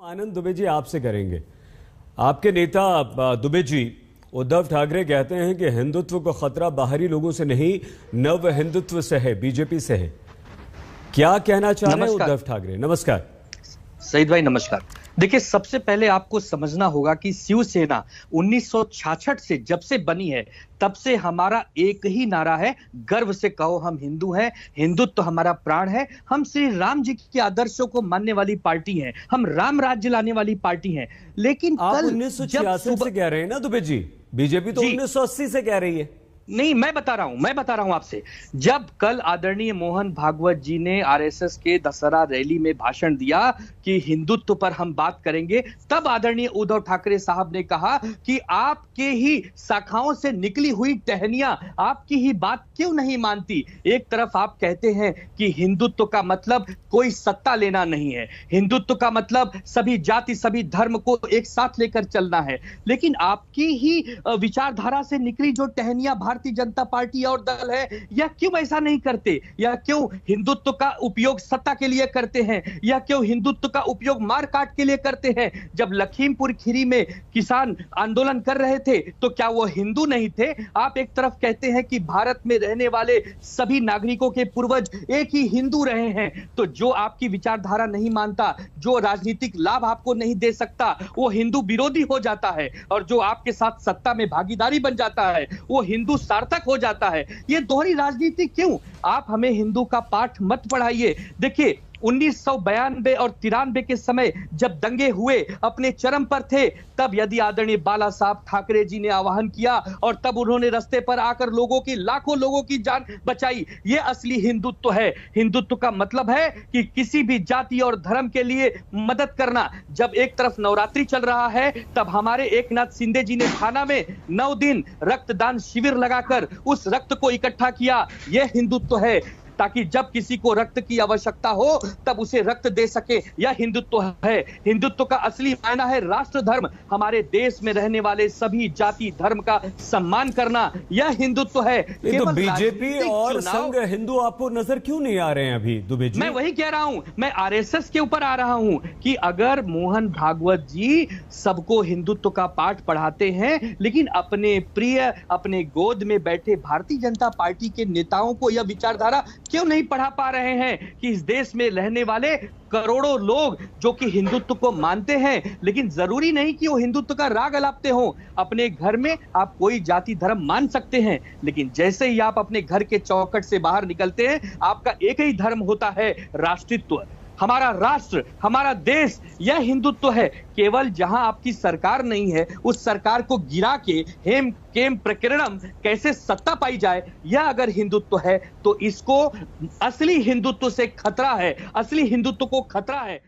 आनंद दुबे जी आपसे करेंगे। आपके नेता दुबे जी उद्धव ठाकरे कहते हैं कि हिंदुत्व को खतरा बाहरी लोगों से नहीं, नव हिंदुत्व से है, बीजेपी से है। क्या कहना चाह रहे हैं उद्धव ठाकरे? नमस्कार सईद भाई, नमस्कार। देखिए, सबसे पहले आपको समझना होगा कि शिवसेना 1966 से जब से बनी है तब से हमारा एक ही नारा है, गर्व से कहो हम हिंदू हैं, हिंदुत्व हमारा प्राण है। हम श्री राम जी के आदर्शों को मानने वाली पार्टी हैं, हम राम राज्य लाने वाली पार्टी हैं। लेकिन आप कल 1966 से कह रहे हैं ना दुबे जी, बीजेपी तो 1980 से कह रही है। नहीं, मैं बता रहा हूं आपसे। जब कल आदरणीय मोहन भागवत जी ने आरएसएस के दशहरा रैली में भाषण दिया कि हिंदुत्व पर हम बात करेंगे, तब आदरणीय उद्धव ठाकरे साहब ने कहा कि आपके ही शाखाओं से निकली हुई टहनियां आपकी ही बात क्यों नहीं मानती। एक तरफ आप कहते हैं कि हिंदुत्व का मतलब कोई सत्ता लेना नहीं है, हिंदुत्व का मतलब सभी जाति सभी धर्म को एक साथ लेकर चलना है, लेकिन आपकी ही विचारधारा से निकली जो टहनियां भारतीय जनता पार्टी और दल है, या क्यों ऐसा नहीं करते? या क्यों हिंदुत्व का उपयोग सत्ता के लिए करते हैं? या क्यों हिंदुत्व का उपयोग मार काट के लिए करते हैं? जब लखीमपुर खीरी में किसान आंदोलन कर रहे थे तो क्या वो हिंदू नहीं थे? आप एक तरफ कहते हैं कि भारत में रहने वाले सभी नागरिकों के पूर्वज एक ही हिंदू रहे हैं, तो जो आपकी विचारधारा नहीं मानता, जो राजनीतिक लाभ आपको नहीं दे सकता, वो हिंदू विरोधी हो जाता है, और जो आपके साथ सत्ता में भागीदारी बन जाता है वो हिंदू सार्थक हो जाता है। ये दोहरी राजनीति क्यों? आप हमें हिंदू का पाठ मत पढ़ाइए। देखिए, 1992 और 93 के समय जब दंगे हुए अपने चरम पर थे, तब यदि आदरणीय बाला साहब ठाकरे जी ने आह्वान किया और तब उन्होंने रास्ते पर आकर लोगों की, लाखों लोगों की जान बचाई। ये असली हिंदुत्व है। हिंदुत्व का मतलब है कि किसी भी जाति और धर्म के लिए मदद करना। जब एक तरफ नवरात्रि चल रहा है, तब हमारे एकनाथ शिंदे जी ने थाना में 9 दिन रक्तदान शिविर लगाकर उस रक्त को इकट्ठा किया। यह हिंदुत्व है, ताकि जब किसी को रक्त की आवश्यकता हो तब उसे रक्त दे सके। यह हिंदुत्व है। हिंदुत्व का असली मायना है राष्ट्र धर्म, हमारे देश में रहने वाले सभी जाति धर्म का सम्मान करना। यह हिंदुत्व है। तो बीजेपी और संघ हिंदू आपको नजर क्यों नहीं आ रहे हैं अभी दुबे जी? मैं वही कह रहा हूं, मैं आरएसएस के ऊपर आ रहा हूं कि अगर मोहन भागवत जी सबको हिंदुत्व का पाठ पढ़ाते हैं, लेकिन अपने प्रिय, अपने गोद में बैठे भारतीय जनता पार्टी के नेताओं को यह विचारधारा क्यों नहीं पढ़ा पा रहे हैं कि इस देश में रहने वाले करोड़ों लोग जो कि हिंदुत्व को मानते हैं, लेकिन जरूरी नहीं कि वो हिंदुत्व का राग अलापते हो। अपने घर में आप कोई जाति धर्म मान सकते हैं, लेकिन जैसे ही आप अपने घर के चौखट से बाहर निकलते हैं, आपका एक ही धर्म होता है, राष्ट्रित्व। हमारा राष्ट्र, हमारा देश, यह हिंदुत्व है। केवल जहां आपकी सरकार नहीं है, उस सरकार को गिरा के हेम केम प्रकरणम कैसे सत्ता पाई जाए, यह अगर हिंदुत्व है तो इसको असली हिंदुत्व से खतरा है, असली हिंदुत्व को खतरा है।